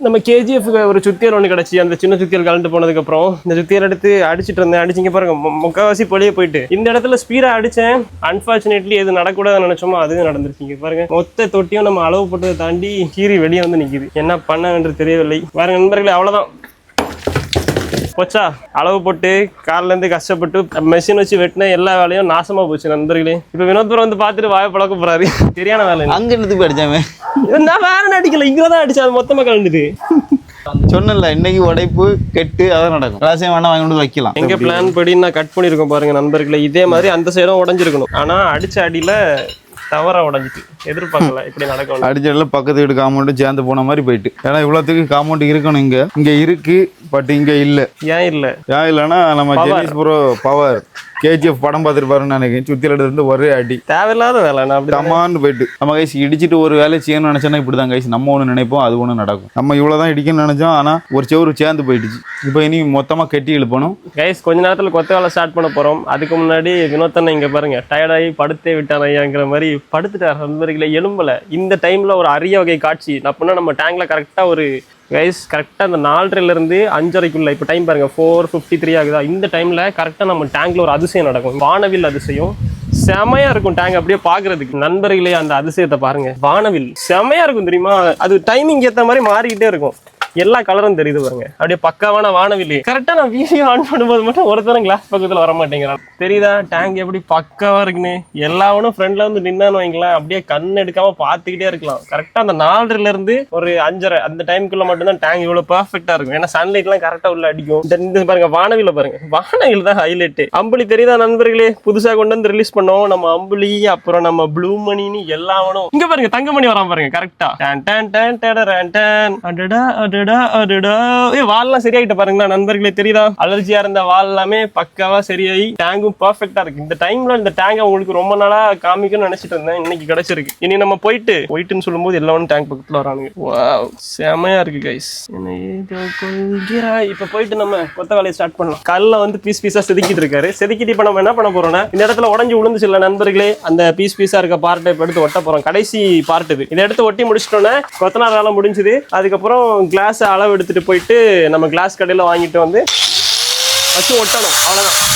Speaker 1: நம்ம KGF ஒரு சுத்தியல் ஒண்ணு கிடைச்சி, அந்த சின்ன சுத்தியல் கலந்து போனதுக்கு அப்புறம் இந்த சுத்தியல் எடுத்து அடிச்சிட்டு இருந்தேன். அடிச்சிங்க பாருங்க, முக்காவாசி பொழிய போயிட்டு இந்த இடத்துல ஸ்பீடா அடிச்சேன். அன்பார்ச்சுனேட்லி எது நடக்கூடாதுன்னு நினைச்சோமோ அதுவும் நடந்துருச்சுங்க பாருங்க. மொத்த தொட்டியும் நம்ம அளவு போட்டதை தாண்டி கீறி வெளியே வந்து நிக்குது. என்ன பண்ண என்று தெரியவில்லை பாருங்க நண்பர்களே. அவ்வளவுதான் போச்சா, அளவு போட்டு காலில இருந்து கஷ்டப்பட்டு மெஷின் வச்சு வெட்டின எல்லா வேலையும் நாசமா போச்சு நண்பர்களே. இப்ப வினோத் ப்ரோ வந்து பாத்துட்டு வாய பழக்க போறாரு. சரியான வேலை.
Speaker 2: அங்க இருந்து போய் அடிச்சாமே.
Speaker 1: நான் வேற அடிக்கல, இங்கதான் அடிச்சா அது மொத்தமா கலந்துது.
Speaker 2: சொன்னல இன்னைக்கு உடைப்பு கெட்டு அதான் நடக்கும். ராசியம் வேணா வாங்கி வைக்கலாம்.
Speaker 1: எங்க பிளான் படி நான் கட் பண்ணிருக்கோம் பாருங்க நண்பர்களே. இதே மாதிரி அந்த சைடும் உடஞ்சிருக்கணும், ஆனா அடிச்ச அடியில தவறா உடஞ்சிட்டு. எதிர்பார்க்கல இப்படி நடக்கும்.
Speaker 2: அடிச்சதுல பக்கத்து வீடு காம்பவுண்ட் சேர்ந்து போன மாதிரி போயிட்டு. ஏன்னா இவ்வளவுக்கு காம்பவுண்ட் இருக்கணும். இங்க இருக்கு, பட் இங்க இல்ல.
Speaker 1: ஏன் இல்ல?
Speaker 2: ஏன் இல்லன்னா நம்ம ஜெனிஸ் ப்ரோ பவர் KGF படம் பார்த்துருப்பாருன்னு நினைக்கிறேன். சுத்தில இருந்து ஒரே அடி, தேவையில்லாத வேலை. நான் அப்படி தமான்னு போயிட்டு நம்ம கைஸ் இடிச்சிட்டு ஒரு வேலை செய்யணும்னு நினைச்சோன்னா இப்படிதான் கைஸ். நம்ம ஒண்ணு நினைப்போம், அது ஒண்ணு நடக்கும். நம்ம இவ்வளவுதான் இடிக்கணும்னு நினைச்சோம், ஆனா ஒரு செவரு சேர்ந்து போயிடுச்சு. இப்போ இனி மொத்தமா கட்டி இழுப்பணும்
Speaker 1: கைஸ். கொஞ்ச நேரத்துல கொத்த வேலை ஸ்டார்ட் பண்ண போறோம். அதுக்கு முன்னாடி வினோத்தனை இங்க பாருங்க, டயர்டாகி படுத்தே விட்டான் ஐயாங்கிற மாதிரி படுத்துட்டார் நண்பர்களே. எலும்பல இந்த டைம்ல ஒரு அரிய வகை காட்சி. அப்படின்னா நம்ம டேங்க்ல கரெக்டா ஒரு கைஸ் கரெக்டாக அந்த 4:30 5:30 இப்போ டைம் பாருங்க 4:53 ஆகுதா. இந்த டைம்ல கரெக்டாக நம்ம டேங்க்ல ஒரு அதிசயம் நடக்கும். வானவில் அதிசயம் செமையா இருக்கும். டேங்க் அப்படியே பாக்குறதுக்கு நண்பர்களே. அந்த அதிசயத்தை பாருங்க, வானவில் செமையா இருக்கும் தெரியுமா. அது டைமிங் ஏற்ற மாதிரி மாறிக்கிட்டே இருக்கும். எல்லா கலரும் தெரியுது பாருங்க, அப்படியே பக்காவான வானவில். கரெக்டா நான் வீடியோ ஆன் பண்ணும்போது மட்டும் ஒருத்தரும் கிளாஸ் பக்கத்துல வர மாட்டேங்கிறான். தெரியுதா டேங்க் எப்படி பக்காவா இருக்குன்னு. எல்லாவனும் ஃப்ரெண்ட்ல வந்து நின்னான்னு வைங்களேன், அப்படியே கண் எடுக்காம பாத்துக்கிட்டே இருக்கலாம். கரெக்டா அந்த 4:30 ஒரு 5:30 அந்த டைமுக்குள்ள மட்டும்தான் டேங்க் இவ்வளவு பர்ஃபெக்டா இருக்கும். ஏன்னா சன்லைட் எல்லாம் கரெக்டா உள்ள அடிக்கும். இந்த பாருங்க வானவில பாருங்க, வானவில் தான் ஹைலைட். அம்புலி தெரியுதா நண்பர்களே, புதுசா கொண்டு வந்து ரிலீஸ் பண்ணோம் நம்ம அம்புலி. அப்புறம் நம்ம ப்ளூ மணின்னு எல்லாவனும். இங்க பாருங்க தங்கமணி வராம பாருங்க கரெக்டா. அடடா அடடா. வால்லாம் சரியாயிட்ட பாருங்களா நண்பர்களே, தெரியுதா? அலர்ஜியா இருந்த வால் எல்லாமே பக்காவா சரியாயி டேங்கும் பர்ஃபெக்டா இருக்கு. இந்த டைம்ல இந்த டேங்க உங்களுக்கு ரொம்ப நாளா காமிக்கணும்னு நினைச்சிட்டு இருந்தேன், இன்னைக்கு கிடைச்சிருக்கு. இனி நம்ம போயிட்டுன்னு சொல்லும்போது எல்லாரும் டேங்க் பக்கத்துல வரானுங்க. வாவ், செமையா இருக்கு கைஸ். இப்ப போயிட்டு நம்ம கொத்த வேலையை ஸ்டார்ட் பண்ணலாம். கல்ல வந்து பீஸ் பீஸா செதுக்கிட்டு இருக்காரு. செதுக்கிட்டு இப்ப நம்ம என்ன பண்ண போறோம்னா, இந்த இடத்துல உடஞ்சி விழுந்துச்சு இல்ல நண்பர்களே, அந்த பீஸ் பீஸா இருக்க பார்ட்டை இப்ப எடுத்து ஒட்ட போறோம். கடைசி பார்ட் இது. இதை எடுத்து ஒட்டி முடிச்சிட்டோன்னா கொத்தனார் வேலை முடிஞ்சுது. அதுக்கப்புறம் கிளாஸ் அளவு எடுத்துட்டு போயிட்டு நம்ம கிளாஸ் கடையில வாங்கிட்டு வந்து வச்சு ஒட்டணும். அவ்வளவுதான்.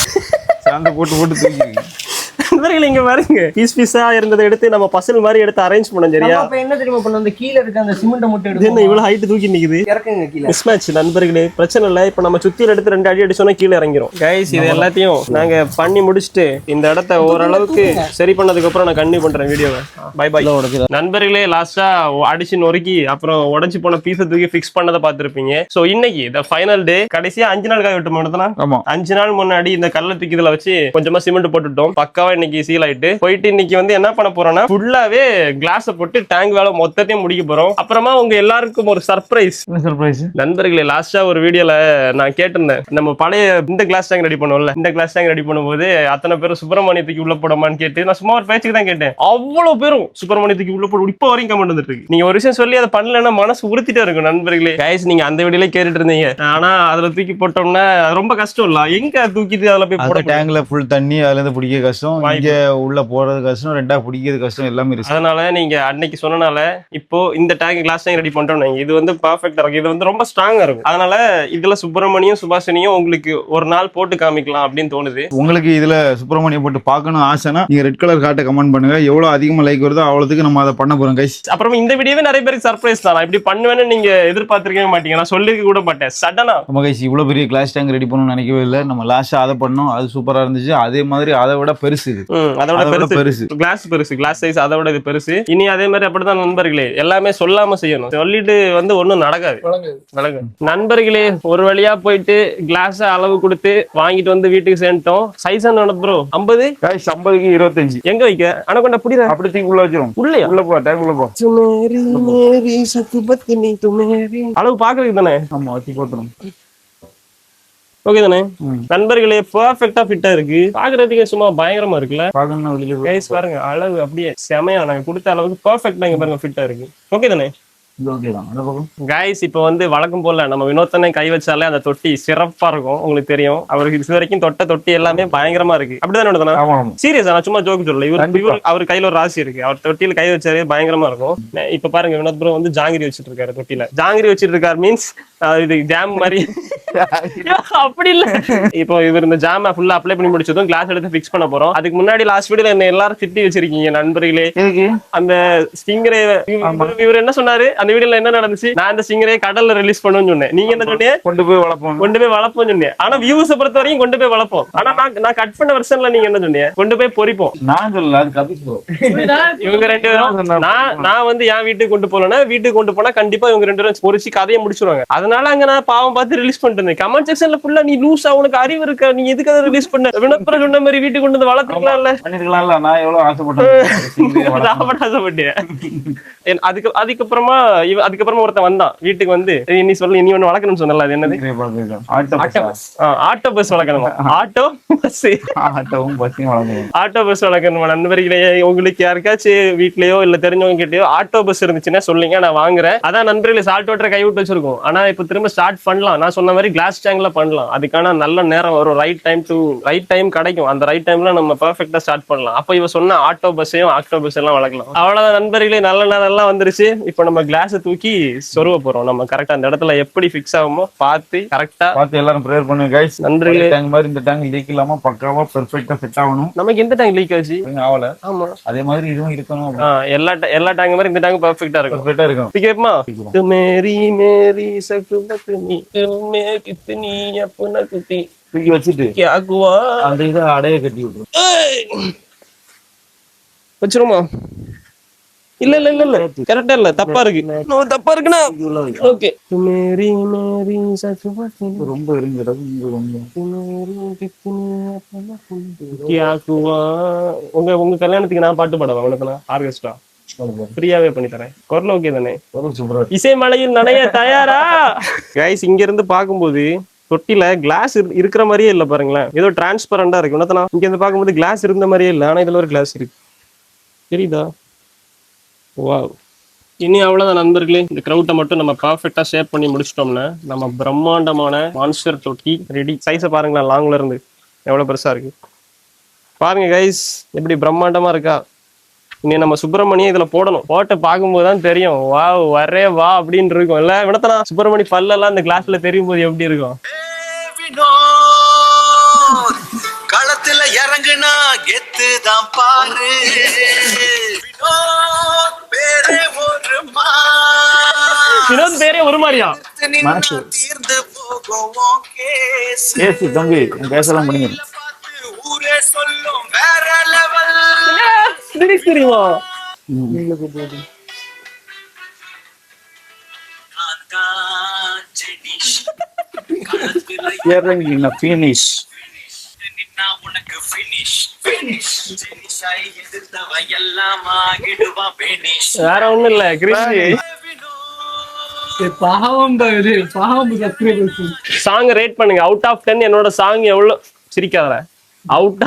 Speaker 2: சாந்த போட்டு தூக்கி
Speaker 1: நண்பர்களே இங்க பாருங்க, பீஸ் பீஸா இருந்ததை எடுத்து நம்ம பசல் மாதிரி எடுத்து அரேஞ்ச் பண்ணோம். சரியா?
Speaker 3: அப்ப என்ன தெரியுமா பண்ண, அந்த கீழ இருக்க அந்த சிமெண்ட் மட்டும்
Speaker 1: இது என்ன இவ்வளவு ஹைட் தூக்கி நிக்குது?
Speaker 3: இறக்குங்க கீழ.
Speaker 1: மிஸ் மேட்ச் நண்பர்களே, பிரச்சனை இல்ல. இப்ப நம்ம சுத்தியில எடுத்து 2 அடி அடிச்சோம்னா கீழே இறங்கிரும். கைஸ் இது எல்லாத்தையும் நாங்க பண்ணி முடிச்சுட்டு இந்த இடத்த ஓரளவுக்கு சரி பண்ணதுக்கு அப்புறம் நான் கண்டினியூ பண்றேன் வீடியோவை. பை பை நண்பர்களே. லாஸ்டா அடிச்சு நொறுக்கி அப்புறம் உடைச்சு போன பீஸை தூக்கி ஃபிக்ஸ் பண்ணதை பார்த்திருப்பீங்க. சோ இன்னைக்கு இந்த ஃபைனல் டே. கடைசியா 5 நாள் காய விட்டு மாட்டோம்னா, 5 நாள் முன்னாடி இந்த கல்ல தூக்கி இதுல வச்சு கொஞ்சமா சிமெண்ட் போட்டுட்டோம். பக்காவா இன்னைக்கு சீல் ஆயிட்டு போயிட்டு இன்னைக்கு வந்து என்ன பண்ண போறோம்னா, ஃபுல்லாவே கிளாஸ போட்டு டேங்க் வேலை மொத்தத்தையும் முடிக்க போறோம். அப்புறமா உங்க எல்லாருக்கும் ஒரு சர்ப்ரைஸ். நண்பர்களே, லாஸ்டா ஒரு வீடியோல நான் கேட்டிருந்தேன், நம்ம பழைய இந்த கிளாஸ் டேங்க் ரெடி பண்ணுவோம்ல, இந்த கிளாஸ் டேங்க் ரெடி பண்ணும்போது அத்தனை பேரும் சுப்பிரமணியத்துக்கு உள்ள போடமான்னு கேட்டு நான் சும்மா ஒரு பேச்சுக்கு தான் கேட்டேன். அவ்வளவு பேரும் சுப்பிரமணியத்துக்கு உள்ள போட இப்ப வரைக்கும் கமெண்ட் வந்துட்டு இருக்கு. நீங்க ஒரு விஷயம் சொல்லி அதை பண்ணலன்னா மனசு உறுத்திட்டே இருக்கும் நண்பர்களே. கைஸ் நீங்க அந்த வீடியோல கேட்டுட்டு இருந்தீங்க, ஆனா அதுல தூக்கி போட்டோம்னா ரொம்ப கஷ்டம் இல்ல. எங்க தூக்கிட்டு அதுல போய் போட
Speaker 2: டேங்க்ல ஃபுல் தண்ணி, அதுல இருந்து பிடிக்க கஷ்டம், இங்க உள்ள போறது கஷ்டம், ரெண்டா பிடிக்கிறது கஷ்டம், எல்லாமே இருக்கு.
Speaker 1: அதனால நீங்க அன்னைக்கு சொன்னனால இப்போ இந்த டேங்க் கிளாஸ் டேங்க் ரெடி பண்ணிட்டோம். இது வந்து பர்ஃபெக்ட்டா இருக்கும். இது வந்து ரொம்ப ஸ்ட்ராங்கா இருக்கும். அதனால இதுல சுப்பிரமணியம் சுபாஷினியும் உங்களுக்கு ஒரு நாள் போட்டு காமிக்கலாம் அப்படின்னு தோணுது.
Speaker 2: உங்களுக்கு இதுல சுப்பிரமணியம் போட்டு பார்க்கணும் ஆசைனா நீங்க ரெட் கலர் காட்ட கமெண்ட் பண்ணுங்க. எவ்வளவு அதிகமா லைக் வருதோ அவ்வளவுக்கு நம்ம அதை பண்ண போறோம் கைஸ்.
Speaker 1: அப்புறம் இந்த வீடியோவே நிறைய பேருக்கு சர்ப்ரைஸ் தான். இப்படி பண்ணுவேன்னு நீங்க எதிர்பார்த்திருக்கவே மாட்டீங்க. நான் சொல்லிருக்க கூட மாட்டேன். சடனா
Speaker 2: நம்ம கைஸ் இவ்வளவு பெரிய கிளாஸ் டேங்க் ரெடி பண்ணணும்னு நினைக்கவே இல்லை. நம்ம லாஸ்டா அதை பண்ணோம், அது சூப்பரா இருந்துச்சு. அதே மாதிரி அதை விட பெருசு இது.
Speaker 1: அதோட பெருசு கிளாஸ் பெருசு, கிளாஸ் சைஸ் அதோட இது பெருசு. இனி அதே மாதிரி அப்படிதான் நண்பர்களே, எல்லாமே சொல்லாம செய்யணும். சொல்லிட்டு வந்து ஒண்ணும் நடக்காது. நண்பர்களே ஒரு வழியா போயிட்டு கிளாஸ் அளவு கொடுத்து வாங்கிட்டு வந்து வீட்டுக்கு சேர்ந்துட்டோம். சைஸ் என்ன ப்ரோ? 50
Speaker 2: 50க்கு 25
Speaker 1: எங்க வைக்க? அனகொண்டா புடிடா.
Speaker 2: அப்படி தூக்கி உள்ள வச்சிரும்.
Speaker 1: உள்ள
Speaker 2: போ டேங்க் உள்ள போ.
Speaker 1: அளவு பாக்குறதுக்கு தானே.
Speaker 2: ஆமா வச்சு போட்டுரும்.
Speaker 1: ஓகே தானே நண்பர்களே? பெர்ஃபெக்ட்டா ஃபிட்டா இருக்கு. பாக்குறதுக்கு சும்மா பயங்கரமா இருக்குல்ல. கைஸ் பாருங்க, அளவு அப்படியே செமையா நாங்க கொடுத்த அளவுக்கு பெர்ஃபெக்ட்டா இங்க பாருங்க ஃபிட்டா இருக்கு. ஓகே தானே? கைஸ் இப்போ வந்து வழக்கம் போல நம்ம வினோத்தனை கை வச்சாலே அந்த தொட்டி சிறப்பா இருக்கும். உங்களுக்கு தெரியும், அவருக்கு இது வரைக்கும் தொட்ட தொட்டி எல்லாமே பயங்கரமா இருக்கு. அப்படிதான் சீரியஸா, நான் சும்மா ஜோக்கு சொல்லல. இவர் அவர் கையில ஒரு ராசி இருக்கு. அவர் தொட்டியில கை வச்சாலே பயங்கரமா இருக்கும். இப்ப பாருங்க, வினோத் ப்ரோ வந்து ஜாங்கிரி வச்சிட்டு இருக்காரு. தொட்டியில ஜாங்கிரி வச்சிட்டு இருக்காரு மீன்ஸ் இது ஜாம் மாதிரி. அப்படி இல்ல, இப்போ இவர் இந்த ஜாம ஃபுல்லா அப்ளை பண்ணி முடிச்சதும் கிளாஸ் எடுத்து ஃபிக்ஸ் பண்ண போறோம். அதுக்கு முன்னாடி லாஸ்ட் வீடியோல என்ன எல்லாரும் திட்டி வச்சிருக்கீங்க நண்பர்களே. அந்த ஸ்டிங்கரே இவர் என்ன சொன்னாரு அந்த வீடியோல என்ன நடந்துச்சு? நான் அந்த ஸ்டிங்கரே கடல்ல ரிலீஸ் பண்ணுன்னு சொன்னேன். நீங்க என்ன சொன்னீங்க? கொண்டு போய் வளர்ப்போம் சொன்னீங்க. ஆனா வியூஸை பொறுத்த வரைக்கும் கொண்டு போய் வளர்ப்போம். ஆனா நான் கட் பண்ண வெர்ஷன்ல நீங்க என்ன சொன்னீங்க? கொண்டு போய் பொரிப்போம்.
Speaker 2: நான் சொல்லல, அது கபிசோ.
Speaker 1: இவங்க 2 பேரும் நான் வந்து என் வீட்டுக்கு கொண்டு போலனா, வீட்டுக்கு கொண்டு போனா கண்டிப்பா இவங்க 2 பேரும் பொரிச்சு கதையை முடிச்சிருவாங்க. அதனால அங்க நான் பாவம் பார்த்து ரிலீஸ் பண்ணிட்டேன். கமெண்ட் செக்ஷன்ல ஃபுல்லா நீ லூசா, உனக்கு அறிவு இருக்கா, நீ எதுக்கு அதை ரிலீஸ் பண்ண? வினோத்புரம் சொன்ன மாதிரி வீட்டுக்கு கொண்டு வந்து வளர்த்துக்கலாம்ல.
Speaker 2: பண்ணிருக்கலாம்ல. நான் எவ்வளவு
Speaker 1: ஆசைப்பட்டேன். அதுக்கப்புறமா ஒருத்தன் வந்தான் வீட்டுக்கு வந்து, நீ சொல்லு நீ ஒண்ணு வளர்க்கணும்னு சொன்னல, அது என்னது? ஆட்டோ பஸ் வளர்க்கணுமா? ஆட்டோ பஸ் வளர்க்கணுமா? நண்பர்களே உங்களுக்கு யாருக்காச்சும் வீட்லயோ இல்ல தெரிஞ்சவங்க கிட்டயோ ஆட்டோ பஸ் இருந்துச்சுன்னா சொல்லுங்க, நான் வாங்குறேன். அதான் நண்பர்களே, சால்ட் வாட்டர் கை விட்டு வச்சிருக்கோம். ஆனா இப்ப திரும்ப ஸ்டார்ட் பண்ணலாம். நான் சொன்ன மாதிரி கிளாஸ் டேங்க்ல பண்ணலாம். அதுக்கான நல்ல நேரம் வரும். ரைட் டைம் கிடைக்கும். அந்த ரைட் டைம்ல நம்ம பெர்ஃபெக்ட்டா ஸ்டார்ட் பண்ணலாம். அப்ப இவ சொன்ன ஆட்டோ பஸ்ஸையும் ஆக்டோபஸ் எல்லாம் வளர்க்கலாம். அவ்வளவுதான் நண்பர்களே, நல்ல நேரம் எல்லாம் வந்துருச்சு. இப்ப நம்ம கிளாஸ் தூக்கி சொருவ போறோம். நம்ம கரெக்டா அந்த இடத்துல எப்படி ஃபிக்ஸ் ஆகுமோ பார்த்து கரெக்டா
Speaker 2: எல்லாரும் ப்ரேயர் பண்ணுங்க கைஸ்.
Speaker 1: நண்பர்களே,
Speaker 2: டேங்க் மாதிரி இந்த டேங்க் லீக் இல்லாம பக்காவா பெர்ஃபெக்ட்டா செட் ஆகணும்.
Speaker 1: நமக்கு எந்த டேங்க் லீக் ஆச்சு
Speaker 2: ஆவல.
Speaker 1: ஆமா,
Speaker 2: அதே மாதிரி இதுவும் இருக்கணும்.
Speaker 1: எல்லா டேங்க் மாதிரி இந்த டேங்க் பெர்ஃபெக்ட்டா இருக்கும்.
Speaker 2: பெர்ஃபெக்ட்டா இருக்கும்.
Speaker 1: கேப்பமா து மேரி சகுபத் நீ மே கித்னி அப்னா குத்தி
Speaker 2: தூக்கி வச்சிட்டு
Speaker 1: क्या हुआ
Speaker 2: அந்த இத அடைய கட்டி விட்டுரும்.
Speaker 1: வச்சிருமா? இல்ல கரெக்டா இல்ல, தப்பா இருக்கு. தப்பா இருக்குனா ஓகே. மேரி சகுபத்
Speaker 2: ரொம்ப இருங்கறது
Speaker 1: क्या हुआ. உங்க கல்யாணத்துக்கு நான் பாட்டு பாடவா? உனக்கு நான் ஆர்கெஸ்ட்ரா ஃப்ரீயாவே பண்ணி தரேன். குரல் ஓகே தானே?
Speaker 4: சூப்பரா
Speaker 1: இசை மலையில் நனைய தயாரா? கைஸ் இங்க இருந்து பாக்கும்போது தொட்டில கிளாஸ் இருக்கிற மாதிரியே இல்ல பாருங்களேன். ஏதோ டிரான்ஸ்பரண்டா இருக்கு. என்னத்தனா இங்க இருந்து பாக்கும்போது கிளாஸ் இருந்த மாதிரியே இல்ல. ஆனா இதுல ஒரு கிளாஸ் இருக்கு. தெரியுதா? வாவ். இனி அவ்வளவுதான் நண்பர்களே. இந்த கிரவுட்டை மட்டும் நம்ம பர்ஃபெக்டா ஷேப் பண்ணி முடிச்சிட்டோம்னா நம்ம பிரம்மாண்டமான மான்ஸ்டர் தொட்டி ரெடி. சைஸை பாருங்களேன், லாங்ல இருந்து எவ்வளவு பெருசா இருக்கு பாருங்க கைஸ். எப்படி பிரம்மாண்டமா இருக்கா? இனி நம்ம சுப்பிரமணியம் இதுல போடணும். போட்டு பார்க்கும்போது தான் தெரியும். வா வரே வா அப்படின்னு இருக்கும். இல்ல வினத்தனா சுப்பிரமணி பல்லெல்லாம் இந்த கிளாஸ்ல தெரியும் போது எப்படி இருக்கும்?
Speaker 5: களத்துல இறங்குனா கெத்து தான் பாரு.
Speaker 1: வினோத் பேரே ஒரு மாதிரியா?
Speaker 5: தீர்ந்து போகும் கேஸ்.
Speaker 4: ஏசி தம்பி பேசலாம் முடியும்.
Speaker 5: ஊரே சொல்லும் வேற லெவல்.
Speaker 1: தெரியுமா?
Speaker 4: இறங்கின finish.
Speaker 5: உனக்கு finish finish finish ஆயி எதிர்த்தவ எல்லாம் ஆகிடுவா finish.
Speaker 1: வேற ஒண்ணும் இல்ல கிரிஷ்.
Speaker 3: பாவம் சப்ஸ்கிரைபர்ஸ்.
Speaker 1: சாங் ரேட் பண்ணுங்க. அவுட் ஆஃப் 10 என்னோட சாங் எவ்வளவு? சிரிக்காதல. அவுட்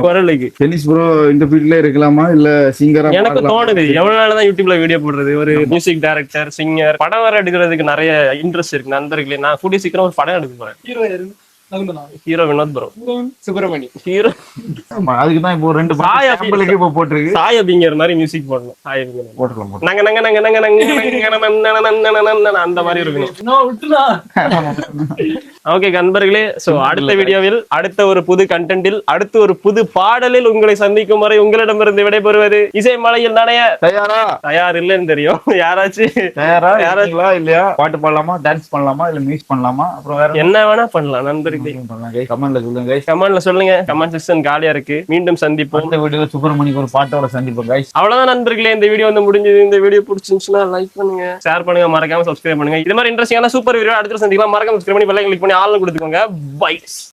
Speaker 1: குரலுக்கு
Speaker 2: டென்னிஸ் ப்ரோ இந்த ஃபீல்ட்ல இருக்கலாமா இல்ல சிங்கரா?
Speaker 1: எனக்கு தோணுது. எவ்வளவு நாள் தான் யூடியூப்ல வீடியோ போடுறது. ஒரு மியூசிக் டைரக்டர், சிங்கர், படம் வர எடுக்கிறதுக்கு நிறைய இன்ட்ரெஸ்ட் இருக்கு நண்பர்களே. நான் கூடிய சீக்கிரம் ஒரு படம் எடுக்க போறேன். Hero Vinod bro,
Speaker 3: Subramani
Speaker 1: hero.
Speaker 2: அதுக்கு தான் இப்போ 2 சாம்பிளுக்கு இப்போ போட்டுருக்கு.
Speaker 1: சாய் அப்படிங்கிற மாதிரி மியூசிக் போடணும். சாய் அப்படிங்கிற
Speaker 2: போட்டுக்கலாம்.
Speaker 1: நங்க நங்க நங்க நங்க நங்க அந்த மாதிரி இருக்கணும். ஓகே நண்பர்களே, சோ அடுத்த வீடியோவில் அடுத்த ஒரு புது கண்டென்ட்டில் அடுத்த ஒரு புது பாடலில் உங்களை சந்திக்கும் வரை உங்களிடமிருந்து விடைபெறுவது இசை மலையில் நனைய
Speaker 2: தயாரா?
Speaker 1: தயார் இல்லைன்னு தெரியும். யாராச்சும்
Speaker 2: தயாரா இல்லையா? பாட்டு பாடலாமா, டான்ஸ் பண்ணலாமா, இல்ல மியூசிக் பண்ணலாமா? அப்புறம் வேற
Speaker 1: என்ன வேணா பண்ணலாம் நண்பர்களே.
Speaker 2: கமெண்ட்ல சொல்லுங்க guys.
Speaker 1: கமெண்ட்ல சொல்லுங்க. கமெண்ட் செக்ஷன் காலியா இருக்கு. மீண்டும் சந்திப்போம்.
Speaker 2: இந்த வீடியோல சுப்பிரமணிக்கு ஒரு பாட்டோட சந்திப்போம் guys.
Speaker 1: அவ்வளவுதான் நண்பர்களே, இந்த வீடியோ வந்து முடிஞ்சது. இந்த வீடியோ பிடிச்சிருந்துச்சுன்னா லைக் பண்ணுங்க, ஷேர் பண்ணுங்க, மறக்காம சப்ஸ்கிரைப் பண்ணுங்க. இது மாதிரி இன்ட்ரெஸ்டிங்கான சூப்பர் வீடியோ அடுத்த சந்திக்கலாம். மறக்காம சப்ஸ்கிரைப் பண்ணி பெல் ஐகான் கிளிக் பண்ணி ஆல் கொடுத்துக்கோங்க. பை.